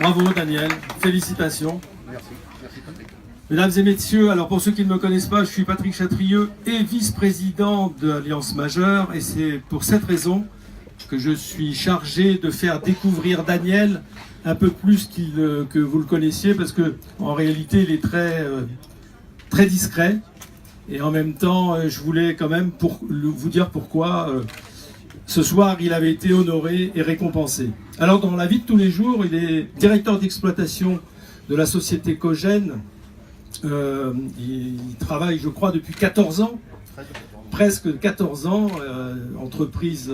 Bravo Daniel, félicitations. Merci. Merci Patrick. Mesdames et messieurs, alors pour ceux qui ne me connaissent pas, je suis Patrick Chatrieux et vice-président de Alliance Majeure, et c'est pour cette raison que je suis chargé de faire découvrir Daniel un peu plus que vous le connaissiez, parce que en réalité il est très discret, et en même temps je voulais quand même vous dire pourquoi ce soir il avait été honoré et récompensé. Alors dans la vie de tous les jours, il est directeur d'exploitation de la société Cogène. Il travaille, je crois, depuis 14 ans, presque 14 ans, entreprise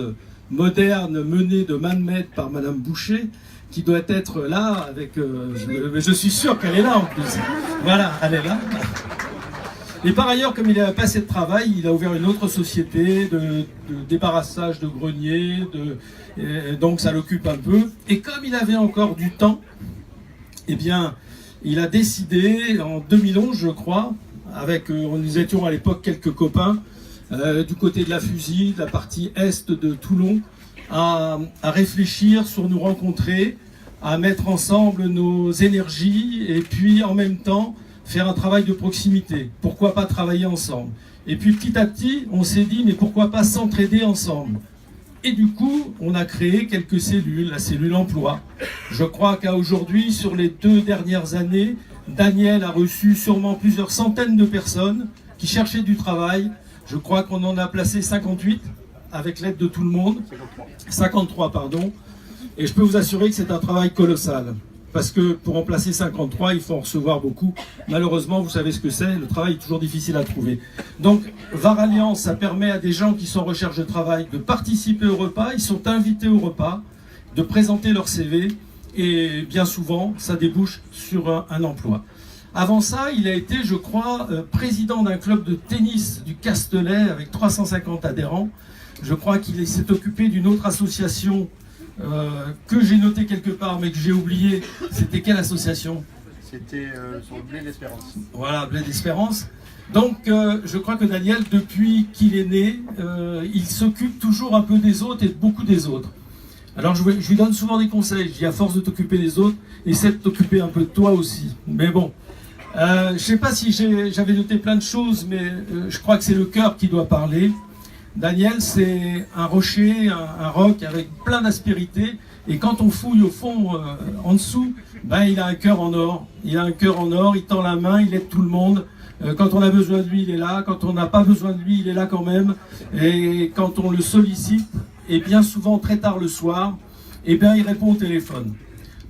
moderne menée de main de maître par Madame Boucher, qui doit être là avec... je suis sûr qu'elle est là en plus. Voilà, elle est là. Et par ailleurs, comme il n'a pas assez de travail, il a ouvert une autre société de débarrassage de greniers, donc ça l'occupe un peu. Et comme il avait encore du temps, eh bien... il a décidé, en 2011 je crois, nous étions à l'époque quelques copains, du côté de la Fusille, de la partie est de Toulon, à réfléchir sur nous rencontrer, à mettre ensemble nos énergies et puis en même temps faire un travail de proximité. Pourquoi pas travailler ensemble? Et puis petit à petit, on s'est dit, mais pourquoi pas s'entraider ensemble? Et du coup, on a créé quelques cellules, la cellule emploi. Je crois qu'à aujourd'hui, sur les 2 dernières années, Daniel a reçu sûrement plusieurs centaines de personnes qui cherchaient du travail. Je crois qu'on en a placé 58 avec l'aide de tout le monde. 53, pardon. Et je peux vous assurer que c'est un travail colossal. Parce que pour en placer 53, il faut en recevoir beaucoup. Malheureusement, vous savez ce que c'est, le travail est toujours difficile à trouver. Donc, VAR Alliance, ça permet à des gens qui sont en recherche de travail de participer au repas. Ils sont invités au repas, de présenter leur CV, et bien souvent, ça débouche sur un emploi. Avant ça, il a été, je crois, président d'un club de tennis du Castellet avec 350 adhérents. Je crois qu'il s'est occupé d'une autre association que j'ai noté quelque part, mais que j'ai oublié. C'était quelle association? C'était sur le Blé d'Espérance. Voilà, Blé d'Espérance. Donc, je crois que Daniel, depuis qu'il est né, il s'occupe toujours un peu des autres et beaucoup des autres. Alors, je lui donne souvent des conseils. Je dis, à force de t'occuper des autres, essaie de t'occuper un peu de toi aussi. Mais bon, je ne sais pas si j'avais noté plein de choses, mais je crois que c'est le cœur qui doit parler. Daniel, c'est un rocher, un roc avec plein d'aspérité. Et quand on fouille au fond, en dessous, ben, il a un cœur en or. Il a un cœur en or, il tend la main, il aide tout le monde. Quand on a besoin de lui, il est là. Quand on n'a pas besoin de lui, il est là quand même. Et quand on le sollicite, et bien souvent très tard le soir, eh bien, il répond au téléphone.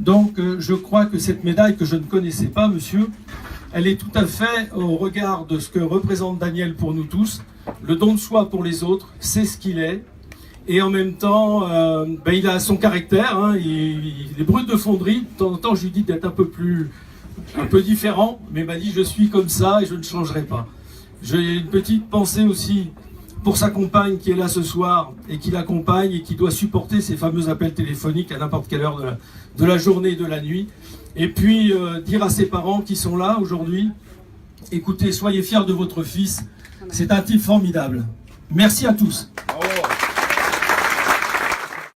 Donc, je crois que cette médaille que je ne connaissais pas, monsieur, elle est tout à fait au regard de ce que représente Daniel pour nous tous. Le don de soi pour les autres, c'est ce qu'il est. Et en même temps, ben, il a son caractère, hein, il est brut de fonderie. De temps en temps, je lui dis d'être un peu différent, mais il m'a dit je suis comme ça et je ne changerai pas. J'ai une petite pensée aussi pour sa compagne qui est là ce soir et qui l'accompagne et qui doit supporter ces fameux appels téléphoniques à n'importe quelle heure de la journée et de la nuit. Et puis dire à ses parents qui sont là aujourd'hui, écoutez, soyez fiers de votre fils, c'est un type formidable. Merci à tous.